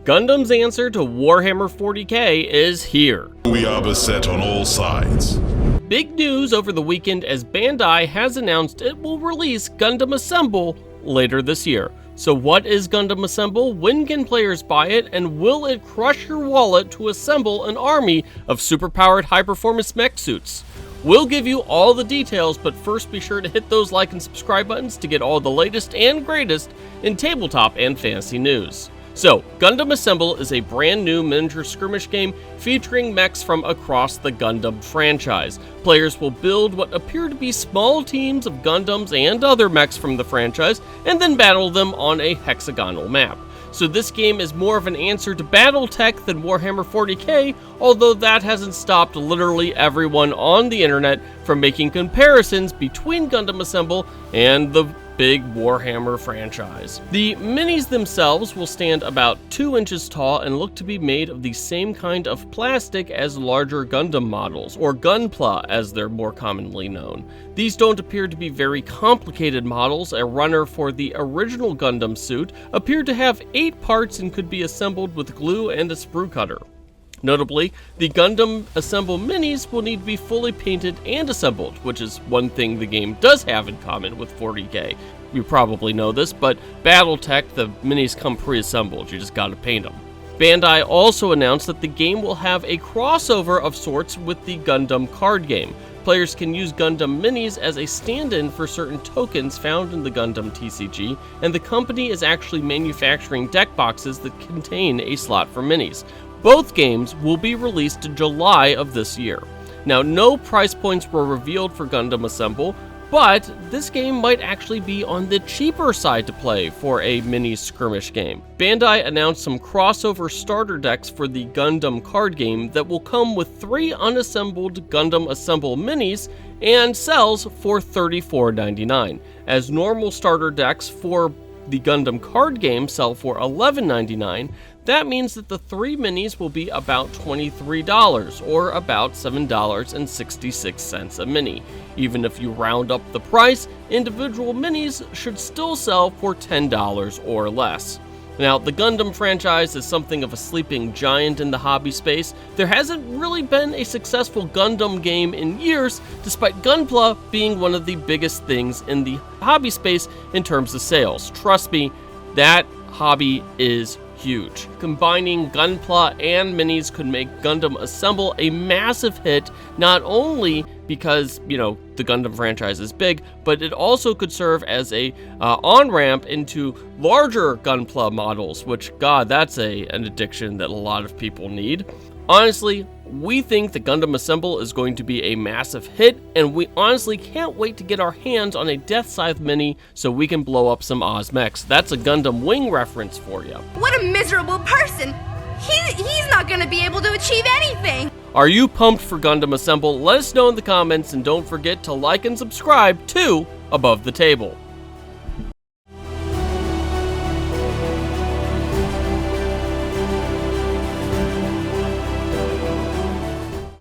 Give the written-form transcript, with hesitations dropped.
Gundam's answer to Warhammer 40k is here. We are beset on all sides. Big news over the weekend as Bandai has announced it will release Gundam Assemble later this year. So what is Gundam Assemble, when can players buy it, and will it crush your wallet to assemble an army of superpowered high-performance mech suits? We'll give you all the details, but first be sure to hit those like and subscribe buttons to get all the latest and greatest in tabletop and fantasy news. So, Gundam Assemble is a brand new miniature skirmish game featuring mechs from across the Gundam franchise. Players will build what appear to be small teams of Gundams and other mechs from the franchise, and then battle them on a hexagonal map. So this game is more of an answer to BattleTech than Warhammer 40k, although that hasn't stopped literally everyone on the internet from making comparisons between Gundam Assemble and the big Warhammer franchise. The minis themselves will stand about 2 inches tall and look to be made of the same kind of plastic as larger Gundam models, or Gunpla as they're more commonly known. These don't appear to be very complicated models. A runner for the original Gundam suit appeared to have 8 parts and could be assembled with glue and a sprue cutter. Notably, the Gundam Assemble minis will need to be fully painted and assembled, which is one thing the game does have in common with 40k. You probably know this, but BattleTech, the minis come pre-assembled, you just gotta paint them. Bandai also announced that the game will have a crossover of sorts with the Gundam card game. Players can use Gundam minis as a stand-in for certain tokens found in the Gundam TCG, and the company is actually manufacturing deck boxes that contain a slot for minis. Both games will be released in July of this year. Now, no price points were revealed for Gundam Assemble, but this game might actually be on the cheaper side to play for a mini skirmish game. Bandai announced some crossover starter decks for the Gundam card game that will come with 3 unassembled Gundam Assemble minis and sells for $34.99, as normal starter decks for the Gundam card game sell for $11.99. That means that the 3 minis will be about $23, or about $7.66 a mini. Even if you round up the price, individual minis should still sell for $10 or less. Now, the Gundam franchise is something of a sleeping giant in the hobby space. There hasn't really been a successful Gundam game in years, despite Gunpla being one of the biggest things in the hobby space in terms of sales. Trust me, that hobby is huge. Combining Gunpla and minis could make Gundam Assemble a massive hit, not only because, the Gundam franchise is big, but it also could serve as a on-ramp into larger Gunpla models, which, God, that's an addiction that a lot of people need. Honestly, we think that Gundam Assemble is going to be a massive hit, and we honestly can't wait to get our hands on a Death Scythe mini so we can blow up some Ozmechs. That's a Gundam Wing reference for you. What a miserable person! He's not gonna be able to achieve anything! Are you pumped for Gundam Assemble? Let us know in the comments, and don't forget to like and subscribe to Above the Table.